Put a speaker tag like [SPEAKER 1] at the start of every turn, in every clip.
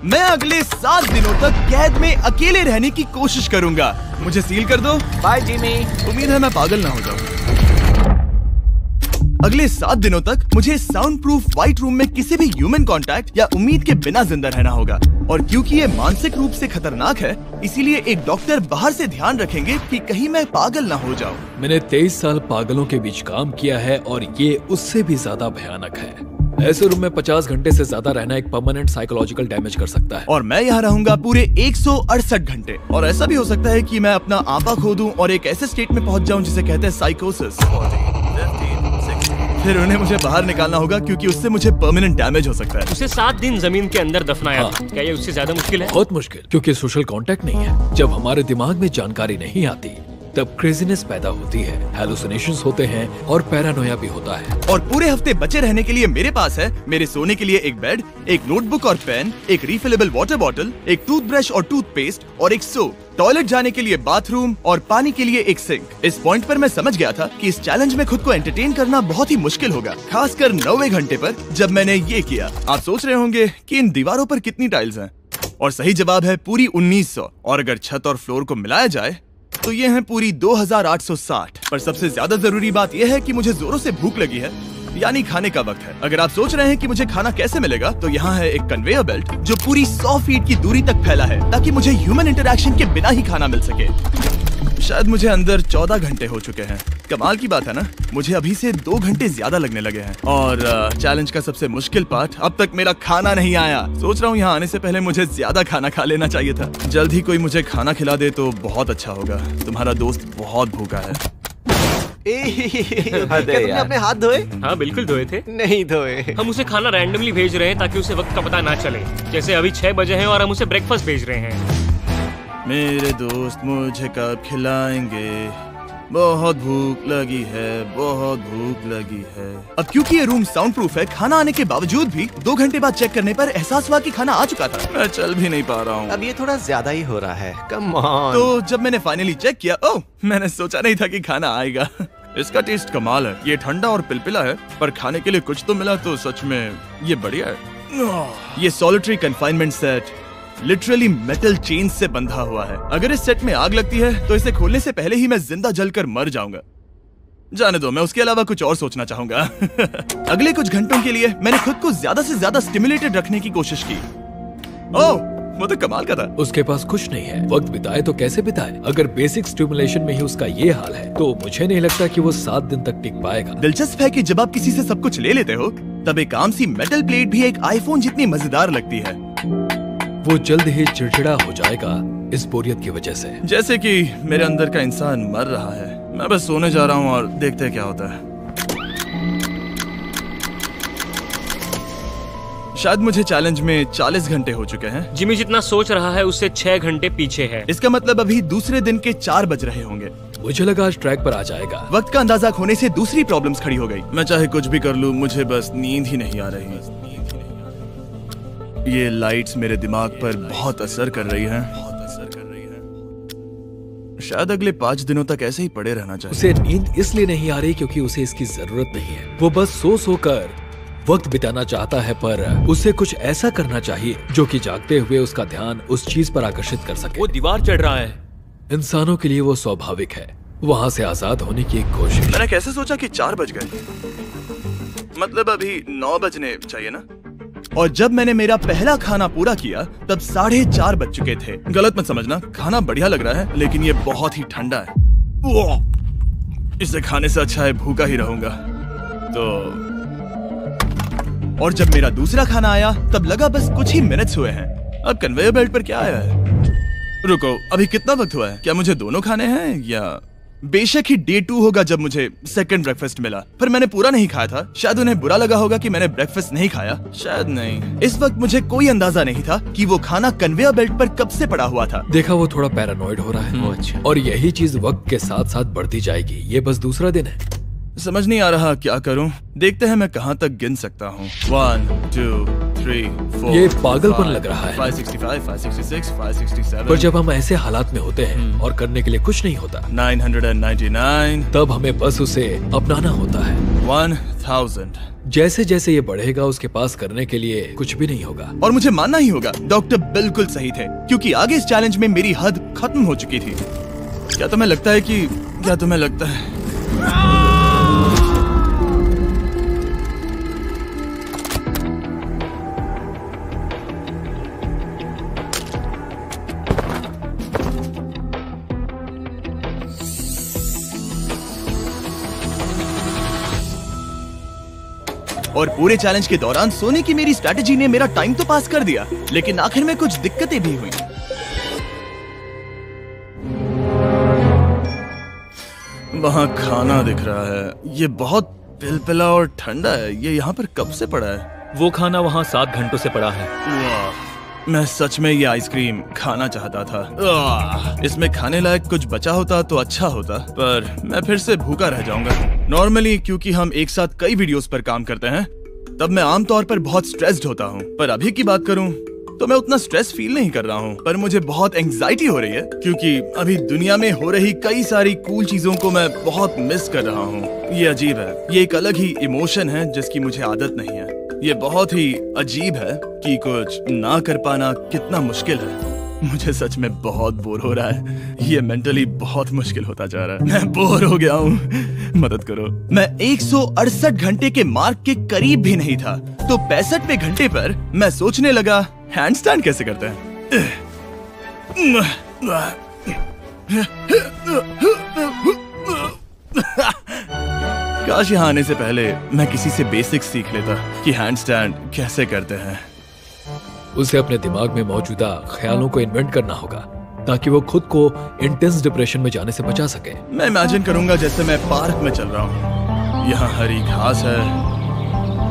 [SPEAKER 1] मैं अगले 7 दिनों तक कैद में अकेले रहने की कोशिश करूंगा। मुझे सील कर दो।
[SPEAKER 2] Bye Jimmy.
[SPEAKER 1] उम्मीद है मैं पागल ना हो जाऊं। अगले 7 दिनों तक मुझे साउंड प्रूफ व्हाइट रूम में किसी भी ह्यूमन कांटेक्ट या उम्मीद के बिना जिंदा रहना होगा। और क्योंकि ये मानसिक रूप से खतरनाक है, इसीलिए एक डॉक्टर बाहर से ध्यान रखेंगे कि कहीं मैं पागल ना हो जाऊं।
[SPEAKER 3] मैंने 23 साल पागलों के बीच काम किया है और ये उससे भी ज्यादा भयानक है। ऐसे रूम में 50 घंटे से ज्यादा रहना एक परमानेंट साइकोलॉजिकल डैमेज कर सकता है।
[SPEAKER 1] और मैं यहाँ रहूंगा पूरे 168 घंटे। और ऐसा भी हो सकता है कि मैं अपना आपा खो दूं और एक ऐसे स्टेट में पहुंच जाऊं जिसे कहते हैं साइकोसिस। फिर उन्हें मुझे बाहर निकालना होगा क्योंकि उससे मुझे परमानेंट डैमेज हो सकता है।
[SPEAKER 4] उसे 7 दिन जमीन के अंदर दफनाया था। क्या ये उससे ज्यादा मुश्किल है?
[SPEAKER 3] बहुत मुश्किल, क्योंकि सोशल कांटेक्ट नहीं है। जब हमारे दिमाग में जानकारी नहीं आती तब क्रेजीनेस पैदा होती है, हैलुसिनेशंस होते हैं और पैरानोया भी होता है।
[SPEAKER 1] और पूरे हफ्ते बचे रहने के लिए मेरे पास है मेरे सोने के लिए एक बेड, एक नोटबुक और पेन, एक रिफिलेबल वाटर बॉटल, एक टूथब्रश और टूथपेस्ट और एक सोप, टॉयलेट जाने के लिए बाथरूम और पानी के लिए एक सिंक। इस पॉइंट पर मैं समझ गया था कि इस चैलेंज में खुद को एंटरटेन करना बहुत ही मुश्किल होगा, खासकर 90वें घंटे पर जब मैंने ये किया। आप सोच रहे होंगे कि इन दीवारों पर कितनी टाइल्स हैं? और सही जवाब है पूरी 1900। और अगर छत और फ्लोर को मिलाया जाए तो ये है पूरी 2860। पर सबसे ज्यादा जरूरी बात यह है कि मुझे जोरों से भूख लगी है, यानी खाने का वक्त है। अगर आप सोच रहे हैं कि मुझे खाना कैसे मिलेगा, तो यहाँ है एक कन्वेयर बेल्ट जो पूरी 100 फीट की दूरी तक फैला है, ताकि मुझे ह्यूमन इंटरैक्शन के बिना ही खाना मिल सके। शायद मुझे अंदर 14 घंटे हो चुके हैं। कमाल की बात है ना, मुझे अभी से 2 घंटे ज्यादा लगने लगे हैं। और चैलेंज का सबसे मुश्किल पार्ट, अब तक मेरा खाना नहीं आया। सोच रहा हूँ यहाँ आने से पहले मुझे ज्यादा खाना खा लेना चाहिए था। जल्द ही कोई मुझे खाना खिला दे तो बहुत अच्छा होगा। तुम्हारा दोस्त बहुत भूखा है।
[SPEAKER 2] क्या तुमने अपने हाथ धोए?
[SPEAKER 4] हाँ बिल्कुल धोए थे।
[SPEAKER 2] नहीं धोए।
[SPEAKER 4] हम उसे खाना रैंडमली भेज रहे हैं ताकि उसे वक्त का पता ना चले। जैसे अभी 6 बजे हैं और हम उसे ब्रेकफास्ट भेज रहे हैं।
[SPEAKER 1] मेरे दोस्त मुझे कब खिलाएंगे? बहुत भूख लगी है, बहुत भूख लगी है। अब क्योंकि ये रूम साउंड प्रूफ है, खाना आने के बावजूद भी 2 घंटे बाद चेक करने पर एहसास हुआ कि खाना आ चुका था। मैं चल भी नहीं पा रहा हूँ।
[SPEAKER 2] अब ये थोड़ा ज्यादा ही हो रहा है। Come on.
[SPEAKER 1] तो जब मैंने फाइनली चेक किया, ओह, मैंने सोचा नहीं था कि खाना आएगा। इसका टेस्ट कमाल है। ये ठंडा और पिलपिला है, पर खाने के लिए कुछ तो मिला, तो सच में ये बढ़िया है। ये solitary confinement set literally metal chain से बंधा हुआ है। अगर इस सेट में आग लगती है तो इसे खोलने से पहले ही मैं जिंदा जलकर मर जाऊंगा। जाने दो, मैं उसके अलावा कुछ और सोचना चाहूंगा। अगले कुछ घंटों के लिए मैंने खुद को ज्यादा से ज्यादा स्टिमुलेटेड रखने की कोशिश की। ओह, वो तो कमाल का था।
[SPEAKER 3] उसके पास कुछ नहीं है, वक्त बिताए तो कैसे बिताए? अगर बेसिक स्टिमुलेशन में ही उसका ये हाल है तो मुझे नहीं लगता कि वो 7 दिन तक टिक पाएगा।
[SPEAKER 1] दिलचस्प है कि जब आप किसी से सब कुछ ले लेते हो, तब एक आम सी मेटल प्लेट भी एक आईफोन जितनी मजेदार लगती है।
[SPEAKER 3] वो जल्द ही चिड़चिड़ा हो जाएगा इस बोरियत की वजह से।
[SPEAKER 1] जैसे कि मेरे अंदर का इंसान मर रहा है। मैं बस सोने जा रहा हूँ और देखते हैं क्या होता है। शायद मुझे चैलेंज में 40 घंटे हो चुके हैं।
[SPEAKER 4] जिमी जितना सोच रहा है उससे 6 घंटे पीछे है।
[SPEAKER 1] इसका मतलब अभी दूसरे दिन के 4 बज रहे होंगे।
[SPEAKER 3] मुझे लगा आज ट्रैक पर आ जाएगा।
[SPEAKER 1] वक्त का अंदाजा खोने से दूसरी प्रॉब्लम्स खड़ी हो गई। मैं चाहे कुछ भी कर लूं, मुझे बस नींद ही नहीं आ रही। ये लाइट्स मेरे दिमाग पर बहुत असर कर रही हैं। शायद अगले 5 दिनों तक ऐसे ही पड़े रहना चाहिए।
[SPEAKER 3] उसे नींद इसलिए नहीं आ रही क्योंकि उसे इसकी जरूरत नहीं है। वो बस सो कर वक्त बिताना चाहता है, पर उसे कुछ ऐसा करना चाहिए जो कि जागते हुए उसका ध्यान उस चीज पर आकर्षित कर सके।
[SPEAKER 4] वो दीवार चढ़ रहा है।
[SPEAKER 3] इंसानों के लिए वो स्वाभाविक है, वहाँ से आजाद होने की एक कोशिश।
[SPEAKER 1] मैंने कैसे सोचा कि 4 बज गए? मतलब अभी 9 बजने चाहिए ना? और जब मैंने मेरा पहला खाना पूरा किया तब 4:30 बज चुके थे। गलत मत समझना, खाना बढ़िया लग रहा है, लेकिन ये बहुत ही ठंडा है। इसे खाने से अच्छा है भूखा ही रहूंगा। तो और जब मेरा दूसरा खाना आया तब लगा बस कुछ ही मिनट्स हुए हैं। अब कन्वेयर बेल्ट पर क्या आया है? रुको, अभी कितना वक्त हुआ है? क्या मुझे दोनों खाने हैं? या बेशक ही डे 2 होगा जब मुझे सेकंड ब्रेकफास्ट मिला, पर मैंने पूरा नहीं खाया था। शायद उन्हें बुरा लगा होगा कि मैंने ब्रेकफास्ट नहीं खाया, शायद नहीं। इस वक्त मुझे कोई अंदाजा नहीं था कि वो खाना कन्वेयर बेल्ट पर कब से पड़ा हुआ था।
[SPEAKER 3] देखा, वो थोड़ा पैरानॉइड हो रहा है।
[SPEAKER 4] अच्छा।
[SPEAKER 3] और यही चीज वक्त के साथ साथ बढ़ती जाएगी। ये बस दूसरा दिन है।
[SPEAKER 1] समझ नहीं आ रहा क्या करूं। देखते हैं मैं कहां तक गिन सकता हूं। 1 2 3 4।
[SPEAKER 3] ये पागलपन लग रहा है।
[SPEAKER 1] 565 566 567।
[SPEAKER 3] पर जब हम ऐसे हालात में होते हैं और करने के लिए कुछ नहीं होता,
[SPEAKER 1] 999।
[SPEAKER 3] तब हमें बस उसे अपनाना होता है।
[SPEAKER 1] 1000।
[SPEAKER 3] जैसे जैसे ये बढ़ेगा उसके पास करने के लिए कुछ भी नहीं होगा।
[SPEAKER 1] और मुझे मानना ही होगा, डॉक्टर बिल्कुल सही थे, क्योंकि आगे इस चैलेंज में मेरी हद खत्म हो चुकी थी। क्या तुम्हें लगता है और पूरे चैलेंज के दौरान सोने की मेरी स्ट्रैटेजी ने मेरा टाइम तो पास कर दिया, लेकिन आखिर में कुछ दिक्कतें भी हुई। वहाँ खाना दिख रहा है, ये बहुत पिलपिला और ठंडा है। ये यहाँ पर कब से पड़ा है?
[SPEAKER 5] वो खाना वहाँ 7 घंटों से पड़ा है।
[SPEAKER 1] वाह, मैं सच में ये आइसक्रीम खाना चाहता था। इसमें खाने लायक कुछ बचा होता तो अच्छा होता, पर मैं फिर से भूखा रह जाऊंगा। नॉर्मली क्योंकि हम एक साथ कई वीडियोस पर काम करते हैं, तब मैं आमतौर पर बहुत स्ट्रेस्ड होता हूँ। पर अभी की बात करूँ तो मैं उतना स्ट्रेस फील नहीं कर रहा हूँ, पर मुझे बहुत एंजाइटी हो रही है, क्योंकि अभी दुनिया में हो रही कई सारी कूल चीजों को मैं बहुत मिस कर रहा हूँ। ये अजीब है, ये एक अलग ही इमोशन है जिसकी मुझे आदत नहीं है। ये बहुत ही अजीब है कि कुछ ना कर पाना कितना मुश्किल है। मुझे सच में बहुत बोर हो रहा है। ये मेंटली बहुत मुश्किल होता जा रहा है। मैं बोर हो गया हूँ, मदद करो। मैं 168 घंटे के मार्क के करीब भी नहीं था, तो 65वें घंटे पर मैं सोचने लगा हैंडस्टैंड कैसे करते हैं। काश यहाँ आने से पहले मैं किसी से बेसिक सीख लेता कि हैंडस्टैंड कैसे करते हैं।
[SPEAKER 3] उसे अपने दिमाग में मौजूदा ख्यालों को इन्वेंट करना होगा ताकि वो खुद को इंटेंस डिप्रेशन में जाने से बचा सके।
[SPEAKER 1] मैं इमेजिन करूंगा जैसे मैं पार्क में चल रहा हूँ, यहाँ हरी घास है,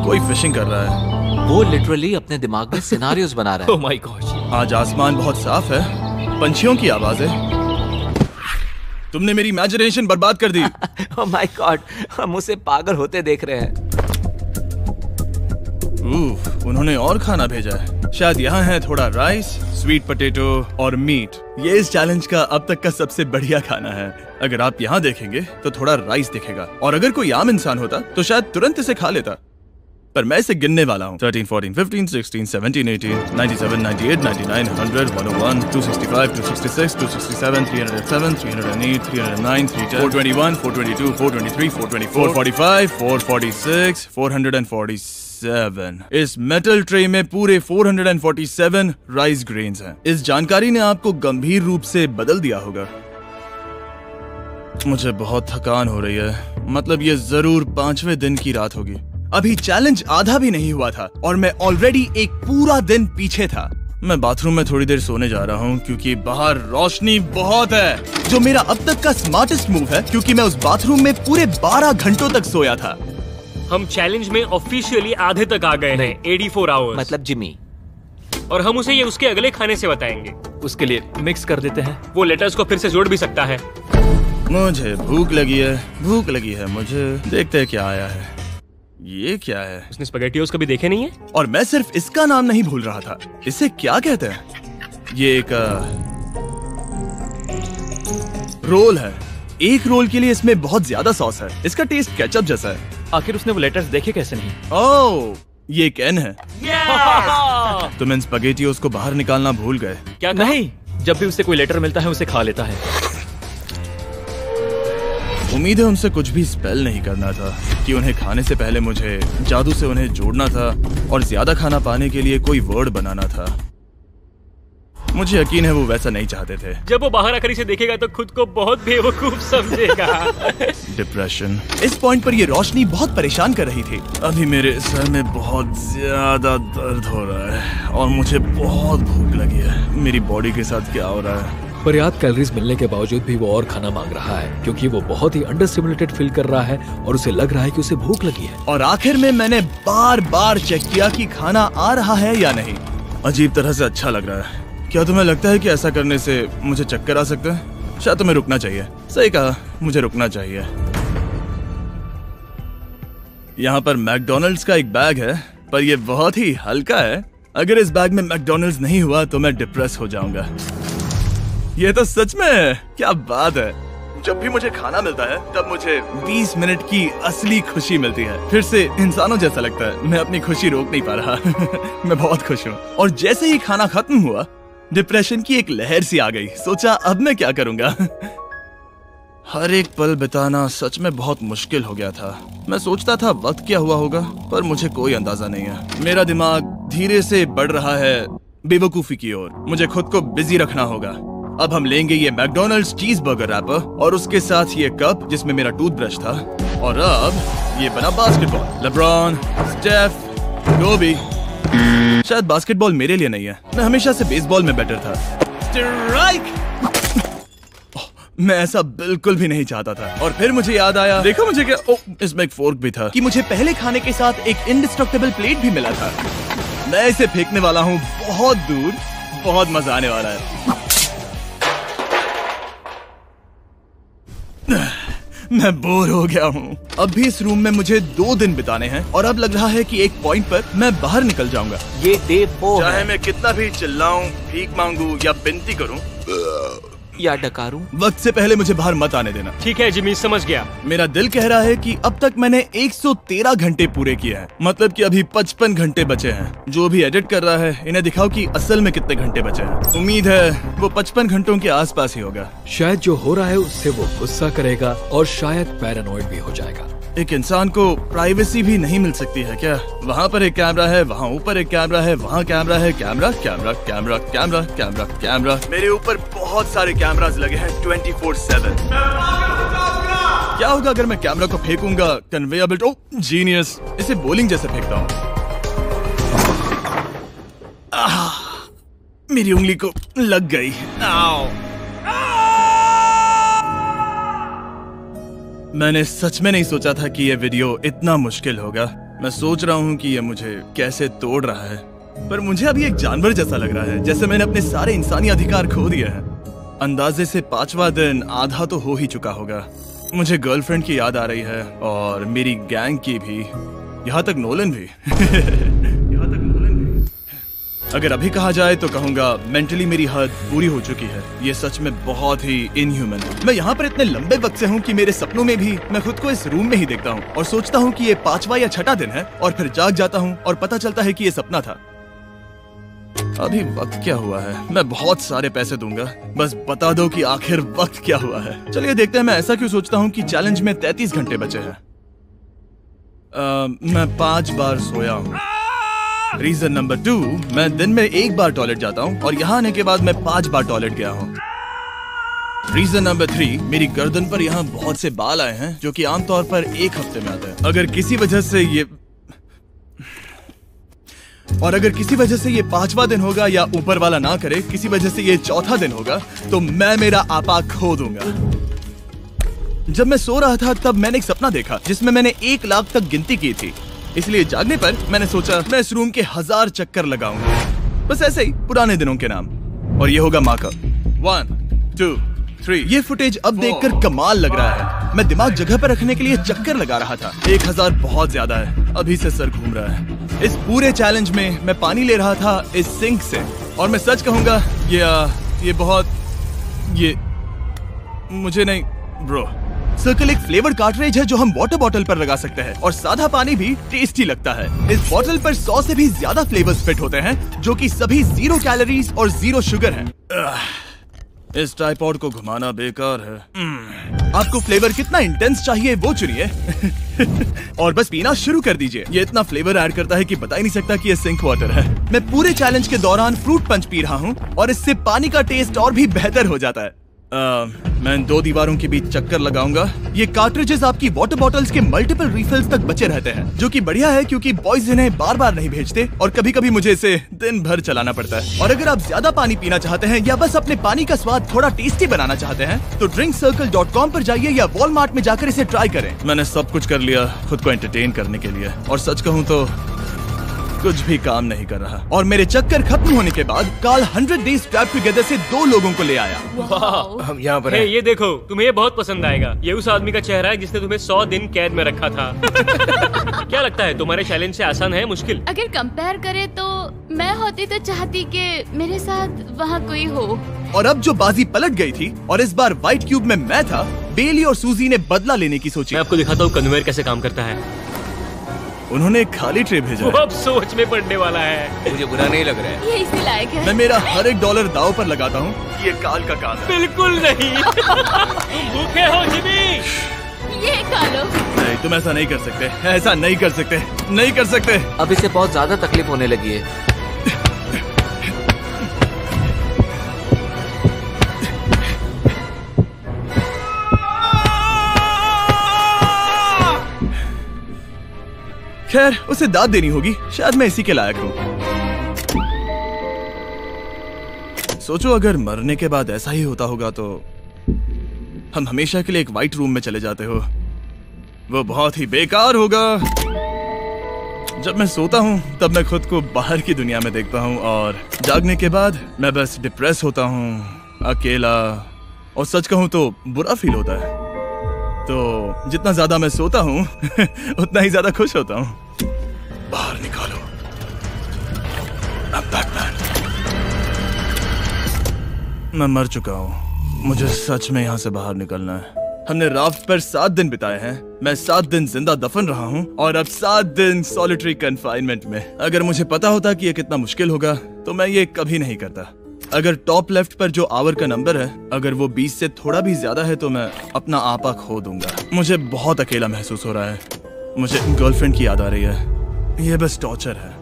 [SPEAKER 1] कोई फिशिंग कर रहा है।
[SPEAKER 6] वो लिटरली अपने दिमाग में सिनारियोस बना रहा है।
[SPEAKER 5] Oh my God.
[SPEAKER 1] आज आसमान बहुत साफ है, पंछियों की आवाजें। तुमने मेरी इमेजिनेशन बर्बाद कर दी।
[SPEAKER 6] ओह माय गॉड, हम उसे पागल होते देख रहे हैं।
[SPEAKER 1] उन्होंने और खाना भेजा है। शायद यहाँ है थोड़ा राइस, स्वीट पोटैटो और मीट। ये इस चैलेंज का अब तक का सबसे बढ़िया खाना है। अगर आप यहाँ देखेंगे तो थोड़ा राइस दिखेगा, और अगर कोई आम इंसान होता तो शायद तुरंत इसे खा लेता, पर मैं इसे गिनने वाला हूँ। 13, 14, 15, 16, 17, 18, 97, 98, 99, 100, 101, 265, 266, 267, 307, 308, 309, 310, 421, 422, 423, 424, 445, 446, 447। इस मेटल ट्रे में पूरे 447 राइस ग्रेन्स हैं। इस जानकारी ने आपको गंभीर रूप से बदल दिया होगा। मुझे बहुत थकान हो रही है, मतलब ये जरूर 5वें दिन की रात होगी। अभी चैलेंज आधा भी नहीं हुआ था और मैं ऑलरेडी एक पूरा दिन पीछे था। मैं बाथरूम में थोड़ी देर सोने जा रहा हूँ क्योंकि बाहर रोशनी बहुत है, जो मेरा अब तक का स्मार्टेस्ट मूव है, क्योंकि मैं उस बाथरूम में पूरे 12 घंटों तक सोया था।
[SPEAKER 4] हम चैलेंज में ऑफिशियली आधे तक आ गए हैं, 84 आवर्स।
[SPEAKER 6] मतलब जिमी।
[SPEAKER 4] और हम उसे ये उसके अगले खाने से बताएंगे।
[SPEAKER 5] उसके लिए मिक्स कर देते हैं।
[SPEAKER 4] वो लेटर्स को फिर से जोड़ भी सकता है।
[SPEAKER 1] मुझे भूख लगी है मुझे। देखते हैं क्या आया है। ये क्या है?
[SPEAKER 4] उसने स्पैगेटियोस कभी देखे नहीं है?
[SPEAKER 1] और मैं सिर्फ इसका नाम नहीं भूल रहा था। इसे क्या कहते हैं? ये एक रोल है। एक रोल के लिए इसमें बहुत ज्यादा सॉस है। इसका टेस्ट केचप जैसा है।
[SPEAKER 5] आखिर उसने वो लेटर्स देखे कैसे नहीं?
[SPEAKER 1] ओह, ये कैन है। तुम इन स्पैगेटियोस को बाहर निकालना भूल गए।
[SPEAKER 4] क्या
[SPEAKER 5] नहीं, जब भी उसे कोई लेटर मिलता है उसे खा लेता है।
[SPEAKER 1] उम्मीद है उनसे कुछ भी स्पेल नहीं करना था कि उन्हें खाने से पहले मुझे जादू से उन्हें जोड़ना था और ज्यादा खाना पाने के लिए कोई वर्ड बनाना था। मुझे यकीन है वो वैसा नहीं चाहते थे।
[SPEAKER 4] जब वो बाहर आकर इसे देखेगा तो खुद को बहुत बेवकूफ समझेगा।
[SPEAKER 1] डिप्रेशन। इस पॉइंट पर ये रोशनी बहुत परेशान कर रही थी। अभी मेरे सर में बहुत ज्यादा दर्द हो रहा है और मुझे बहुत भूख लगी है। मेरी बॉडी के साथ क्या हो रहा है?
[SPEAKER 3] पर्याप्त कैलोरीज मिलने के बावजूद भी वो और खाना मांग रहा है क्योंकि वो बहुत ही अंडर स्टिमुलेटेड फील कर रहा है और उसे लग रहा है कि उसे भूख लगी है।
[SPEAKER 1] और आखिर में मैंने बार बार चेक किया कि खाना आ रहा है या नहीं। अजीब तरह से अच्छा लग रहा है। क्या तुम्हें लगता है कि ऐसा करने से मुझे चक्कर आ सकता है? शायद तुम्हें रुकना चाहिए। सही कहा, मुझे रुकना चाहिए। यहाँ पर मैकडोनल्ड्स का एक बैग है, पर ये बहुत ही हल्का है। अगर इस बैग में मैकडोनल्ड्स नहीं हुआ तो मैं डिप्रेस हो जाऊंगा। ये तो सच में है, क्या बात है। जब भी मुझे खाना मिलता है तब मुझे 20 मिनट की असली खुशी मिलती है। फिर से इंसानों जैसा लगता है। मैं अपनी खुशी रोक नहीं पा रहा। मैं बहुत खुश हूँ। और जैसे ही खाना खत्म हुआ, डिप्रेशन की एक लहर सी आ गई। सोचा अब मैं क्या करूंगा। हर एक पल बिताना सच में बहुत मुश्किल हो गया था। मैं सोचता था वक्त क्या हुआ होगा, पर मुझे कोई अंदाजा नहीं है। मेरा दिमाग धीरे से बढ़ रहा है बेवकूफी की ओर। मुझे खुद को बिजी रखना होगा। अब हम लेंगे ये मैकडोनल्ड्स चीज बर्गर रैपर और उसके साथ ये कप जिसमें मेरा टूथब्रश था। और अब ये बना बास्केटबॉल। लेब्रॉन, स्टेफ, कोबी। शायद बास्केटबॉल मेरे लिए नहीं है। मैं हमेशा से बेसबॉल में बेटर था। स्ट्राइक! मैं ऐसा बिल्कुल भी नहीं चाहता था। और फिर मुझे याद आया, देखो मुझे क्या, इसमें एक फोर्क भी था, कि मुझे पहले खाने के साथ एक इंडिस्ट्रक्टेबल प्लेट भी मिला था। मैं इसे फेंकने वाला हूँ बहुत दूर। बहुत मजा आने वाला है। मैं बोर हो गया हूँ। अब भी इस रूम में मुझे 2 दिन बिताने हैं और अब लग रहा है कि एक पॉइंट पर मैं बाहर निकल जाऊंगा।
[SPEAKER 6] ये डे 4
[SPEAKER 1] चाहे
[SPEAKER 6] है
[SPEAKER 1] मैं कितना भी चिल्लाऊं, भीख मांगू या विनती करूं,
[SPEAKER 6] या डकारूं।
[SPEAKER 1] वक्त से पहले मुझे बाहर मत आने देना।
[SPEAKER 4] ठीक है जिमी, समझ गया।
[SPEAKER 1] मेरा दिल कह रहा है कि अब तक मैंने 113 घंटे पूरे किए हैं। मतलब कि अभी 55 घंटे बचे हैं। जो भी एडिट कर रहा है, इन्हें दिखाओ कि असल में कितने घंटे बचे हैं। उम्मीद है वो 55 घंटों के आसपास ही होगा।
[SPEAKER 3] शायद जो हो रहा है उससे वो गुस्सा करेगा और शायद पैरानॉइड भी हो जाएगा।
[SPEAKER 1] एक इंसान को प्राइवेसी भी नहीं मिल सकती है क्या? वहाँ पर एक कैमरा है, वहाँ ऊपर एक कैमरा है, वहाँ कैमरा है, camera camera camera camera camera camera. मेरे ऊपर बहुत सारे कैमरास लगे हैं 24/7। क्या होगा अगर मैं कैमरा को फेंकूंगा? Conveyor belt. Oh genius! इसे बॉलिंग जैसे फेंकता हूँ। मेरी उंगली को लग गई। आओ! मैंने सच में नहीं सोचा था कि ये वीडियो इतना मुश्किल होगा। मैं सोच रहा हूँ कि ये मुझे कैसे तोड़ रहा है, पर मुझे अभी एक जानवर जैसा लग रहा है, जैसे मैंने अपने सारे इंसानी अधिकार खो दिए हैं। अंदाजे से 5वां दिन आधा तो हो ही चुका होगा। मुझे गर्लफ्रेंड की याद आ रही है और मेरी गैंग की भी, यहाँ तक नोलन भी। यहाँ तक नोलन भी। अगर अभी कहा जाए तो कहूंगा मेंटली मेरी हद पूरी हो चुकी है। ये सच में बहुत ही इनह्यूमन है। मैं यहाँ पर इतने लंबे वक्त से हूँ कि मेरे सपनों में भी मैं खुद को इस रूम में ही देखता हूँ और सोचता हूँ कि ये 5वां या 6वां दिन है और फिर जाग जाता हूँ और पता चलता है कि ये सपना था। अभी वक्त क्या हुआ है? मैं बहुत सारे पैसे दूंगा, बस बता दो कि आखिर वक्त क्या हुआ है। चलिए देखते हैं मैं ऐसा क्यों सोचता हूँ कि चैलेंज में 33 घंटे बचे हैं। मैं 5 बार सोया हूँ। रीजन नंबर 2, मैं दिन में 1 बार टॉयलेट जाता हूँ और यहाँ आने के बाद मैं 5 बार टॉयलेट गया हूँ। रीजन नंबर 3, मेरी गर्दन पर यहाँ बहुत से बाल आए हैं जो कि आमतौर पर 1 हफ्ते में आते हैं। अगर किसी वजह से ये 5वां दिन होगा या ऊपर वाला ना करे, किसी वजह से ये 4था दिन होगा, तो मैं मेरा आपा खो दूंगा। जब मैं सो रहा था तब मैंने एक सपना देखा जिसमें मैंने 1 लाख तक गिनती की थी। इसलिए जागने पर मैंने सोचा मैं इस रूम के 1000 चक्कर लगाऊंगा, बस ऐसे ही पुराने दिनों के नाम। और ये होगा माँ का 1 2 3। ये फुटेज अब देखकर कमाल लग रहा है। मैं दिमाग जगह पर रखने के लिए चक्कर लगा रहा था। 1000 बहुत ज्यादा है। अभी से सर घूम रहा है। इस पूरे चैलेंज में मैं पानी ले रहा था इस सिंक से, और मैं सच कहूंगा ये मुझे नहीं ब्रो। सर्कल एक फ्लेवर कार्ट्रिज है जो हम वाटर बॉटल पर लगा सकते हैं और सादा पानी भी टेस्टी लगता है। इस बॉटल पर 100 से भी ज्यादा फ्लेवर्स फिट होते हैं जो कि सभी 0 कैलोरीज और 0 शुगर हैं। इस ट्राइपॉड को घुमाना बेकार है। आपको फ्लेवर कितना इंटेंस चाहिए वो चुनिए और बस पीना शुरू कर दीजिए। ये इतना फ्लेवर ऐड करता है कि बता ही नहीं सकता कि ये सिंक वाटर है। मैं पूरे चैलेंज के दौरान फ्रूट पंच पी रहा हूँ और इससे पानी का टेस्ट और भी बेहतर हो जाता है। मैं 2 दीवारों के बीच चक्कर लगाऊंगा। ये कार्ट्रिजेस आपकी वाटर बॉटल्स के मल्टीपल रिफिल्स तक बचे रहते हैं, जो कि बढ़िया है क्योंकि बॉयज इन्हें बार बार नहीं भेजते और कभी कभी मुझे इसे दिन भर चलाना पड़ता है। और अगर आप ज्यादा पानी पीना चाहते हैं या बस अपने पानी का स्वाद थोड़ा टेस्टी बनाना चाहते हैं तो drinkcircle.com पर जाइए या वॉलमार्ट में जाकर इसे ट्राई करें। मैंने सब कुछ कर लिया खुद को एंटरटेन करने के लिए, और सच कहूँ तो कुछ भी काम नहीं कर रहा और मेरे चक्कर खत्म होने के बाद काल 100 डेज ट्रैप टुगेदर से 2 लोगों को ले आया।
[SPEAKER 2] हम यहाँ पर
[SPEAKER 4] हे,
[SPEAKER 2] हैं।
[SPEAKER 4] ये देखो, तुम्हें ये बहुत पसंद आएगा। ये उस आदमी का चेहरा है जिसने तुम्हें 100 दिन कैद में रखा था। क्या लगता है तुम्हारे चैलेंज से आसान है मुश्किल?
[SPEAKER 7] अगर कंपेयर करे तो मैं होती तो चाहती कि मेरे साथ वहाँ कोई हो।
[SPEAKER 1] और अब जो बाजी पलट गई थी और इस बार व्हाइट क्यूब में मैं था, बेली और सूजी ने बदला लेने की सोची।
[SPEAKER 4] मैं आपको दिखाता हूँ कन्वेयर कैसे काम करता है।
[SPEAKER 1] उन्होंने एक खाली ट्रे भेजा
[SPEAKER 4] वो
[SPEAKER 1] है।
[SPEAKER 4] अब सोच में पड़ने वाला है।
[SPEAKER 2] मुझे बुरा नहीं लग रहा है।
[SPEAKER 7] ये इसी लायक है।
[SPEAKER 1] मैं मेरा हर एक डॉलर दाव पर लगाता हूँ। ये काल का काम है।
[SPEAKER 4] बिल्कुल नहीं। तुम भूखे हो जिमी।
[SPEAKER 7] ये खा लो।
[SPEAKER 1] नहीं, तुम ऐसा नहीं कर सकते, ऐसा नहीं कर सकते, नहीं कर सकते।
[SPEAKER 6] अब इसे बहुत ज्यादा तकलीफ होने लगी है।
[SPEAKER 1] खैर, उसे दाद देनी होगी। शायद मैं इसी के लायक हूँ। सोचो अगर मरने के बाद ऐसा ही होता होगा तो हम हमेशा के लिए एक व्हाइट रूम में चले जाते हो। वो बहुत ही बेकार होगा। जब मैं सोता हूँ तब मैं खुद को बाहर की दुनिया में देखता हूँ और जागने के बाद मैं बस डिप्रेस होता हूँ, अकेला, और सच कहूँ तो बुरा फील होता है। तो जितना ज्यादा मैं सोता हूँ उतना ही ज्यादा खुश होता हूँ। बाहर निकालो। I'm Batman। मैं मर चुका हूँ। मुझे सच में यहाँ से बाहर निकलना है। हमने राफ्ट पर 7 दिन बिताए हैं। मैं 7 दिन जिंदा दफन रहा हूँ और अब 7 दिन सॉलिटरी कन्फाइनमेंट में। अगर मुझे पता होता कि ये कितना मुश्किल होगा तो मैं ये कभी नहीं करता। अगर टॉप लेफ्ट पर जो आवर का नंबर है, अगर वो 20 से थोड़ा भी ज्यादा है तो मैं अपना आपा खो दूंगा। मुझे बहुत अकेला महसूस हो रहा है। मुझे गर्लफ्रेंड की याद आ रही है। ये बस टॉर्चर है।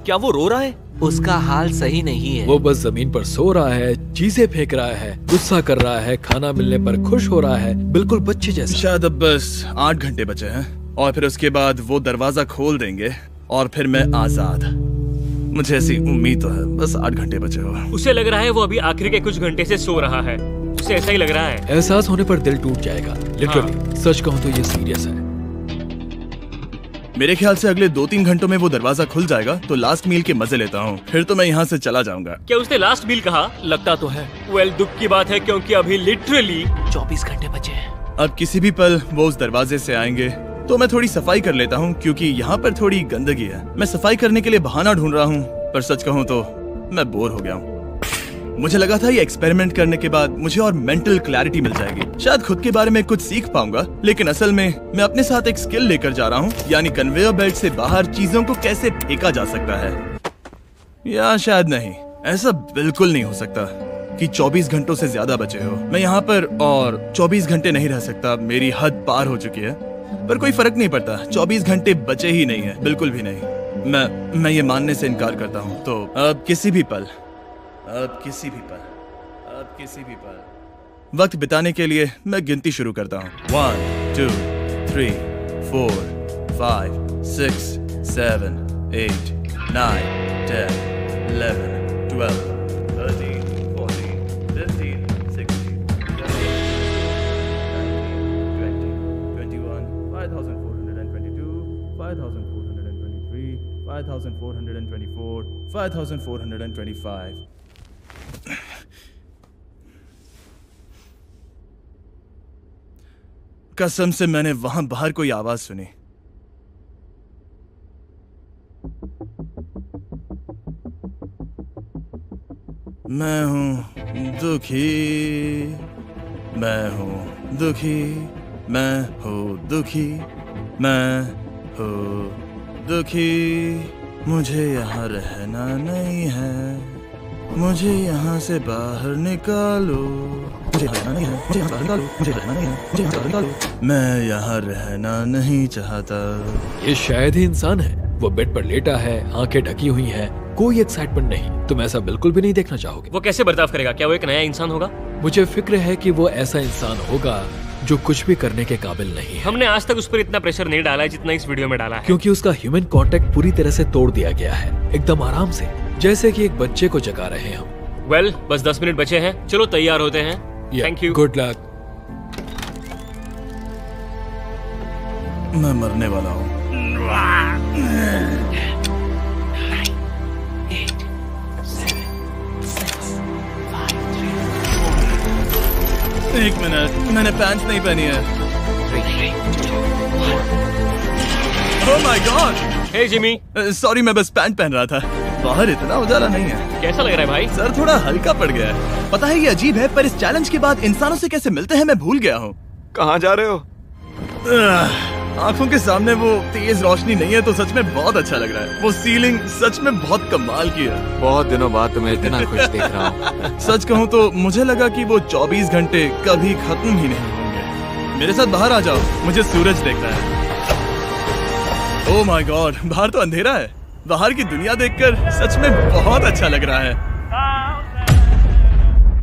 [SPEAKER 5] क्या वो रो रहा है?
[SPEAKER 6] उसका हाल सही नहीं है।
[SPEAKER 3] वो बस जमीन पर सो रहा है, चीजें फेंक रहा है, गुस्सा कर रहा है, खाना मिलने पर खुश हो रहा है, बिल्कुल बच्चे जैसा।
[SPEAKER 1] शायद अब बस 8 घंटे बचे हैं और फिर उसके बाद वो दरवाजा खोल देंगे और फिर मैं आजाद। मुझे ऐसी उम्मीद तो है। बस 8 घंटे बचे हो।
[SPEAKER 4] उसे लग रहा है वो अभी आखिरी के कुछ घंटे से सो रहा है। उसे ऐसा ही लग रहा है।
[SPEAKER 3] एहसास होने पर दिल टूट जाएगा। लिटरली सच कहूँ तो ये सीरियस है।
[SPEAKER 1] मेरे ख्याल से अगले 2-3 घंटों में वो दरवाजा खुल जाएगा तो लास्ट मील के मजे लेता हूँ। फिर तो मैं यहाँ से चला जाऊंगा।
[SPEAKER 4] क्या उसने लास्ट मील कहा?
[SPEAKER 5] लगता तो है।
[SPEAKER 4] वेल, दुख की बात है क्योंकि अभी लिटरली
[SPEAKER 6] 24 घंटे बचे हैं।
[SPEAKER 1] अब किसी भी पल वो उस दरवाजे से आएंगे तो मैं थोड़ी सफाई कर लेता हूँ क्योंकि यहाँ पर थोड़ी गंदगी है। मैं सफाई करने के लिए बहाना ढूंढ रहा हूँ, पर सच कहूँ तो मैं बोर हो गया हूँ। मुझे लगा था ये एक्सपेरिमेंट करने के बाद मुझे और मेंटल क्लैरिटी मिल जाएगी, शायद खुद के बारे में कुछ सीख पाऊंगा। लेकिन असल में मैं अपने साथ एक स्किल लेकर जा रहा हूँ, यानी कन्वेयर बेल्ट से बाहर चीजों को कैसे फेंका जा सकता है। या शायद नहीं, ऐसा बिल्कुल नहीं हो सकता कि 24 घंटों से ज्यादा बचे हो। मैं यहाँ पर और 24 घंटे नहीं रह सकता। मेरी हद पार हो चुकी है, पर कोई फर्क नहीं पड़ता। 24 घंटे बचे ही नहीं है, बिल्कुल भी नहीं। मैं ये मानने से इनकार करता हूँ। तो अब किसी भी पल वक्त बिताने के लिए मैं गिनती शुरू करता हूँ। 1 2 3 4 5 6 7 8 9 10 11 12 13 14 15 16 17 18 19 20 21 5422 5423 5424 5425। कसम से मैंने वहां बाहर कोई आवाज सुनी। मैं हूं दुखी, मैं हूं दुखी, मैं हूं दुखी, मैं हूं दुखी। मुझे यहाँ रहना नहीं है, मुझे यहाँ से बाहर निकालो। मुझे रहना नहीं है, मुझे यहाँ से बाहर निकालो। मुझे रहना नहीं है, मुझे यहाँ से बाहर निकालो। मैं यहाँ रहना नहीं चाहता।
[SPEAKER 3] ये शायद ही इंसान है। वो बेड पर लेटा है, आंखें ढकी हुई हैं, कोई एक्साइटमेंट नहीं। तुम ऐसा बिल्कुल भी नहीं देखना चाहोगे।
[SPEAKER 4] वो कैसे बर्ताव करेगा? क्या वो एक नया इंसान होगा?
[SPEAKER 3] मुझे फिक्र है कि वो ऐसा इंसान होगा जो कुछ भी करने के काबिल नहीं है।
[SPEAKER 4] हमने आज तक उस पर इतना प्रेशर नहीं डाला है जितना इस वीडियो में डाला है।
[SPEAKER 3] क्योंकि उसका ह्यूमन कांटेक्ट पूरी तरह से तोड़ दिया गया है, एकदम आराम से, जैसे कि एक बच्चे को जगा रहे हैं हम।
[SPEAKER 4] वेल, बस 10 मिनट बचे हैं। चलो तैयार होते हैं। Thank you.
[SPEAKER 3] Good luck.
[SPEAKER 1] मैं मरने वाला हूँ। एक मिनट, मैंने पैंट्स नहीं पहनी है। Oh my God.
[SPEAKER 4] Hey Jimmy,
[SPEAKER 1] sorry, मैं बस पैंट पहन रहा था। बाहर इतना उजाला नहीं है।
[SPEAKER 4] कैसा लग रहा है भाई?
[SPEAKER 1] सर थोड़ा हल्का पड़ गया है। पता है ये अजीब है, पर इस चैलेंज के बाद इंसानों से कैसे मिलते हैं मैं भूल गया हूँ।
[SPEAKER 6] कहाँ जा रहे हो?
[SPEAKER 1] आंखों के सामने वो तेज रोशनी नहीं है तो सच में बहुत अच्छा लग रहा है। वो सीलिंग सच में बहुत कमाल की है।
[SPEAKER 6] बहुत दिनों बाद तुम्हें इतना खुश देख रहा हूँ।
[SPEAKER 1] सच कहूँ तो मुझे लगा कि वो 24 घंटे कभी खत्म ही नहीं होंगे। मेरे साथ बाहर आ जाओ, मुझे सूरज देखना है। ओह माय गॉड, बाहर तो अंधेरा है। बाहर की दुनिया देखकर सच में बहुत अच्छा लग रहा है।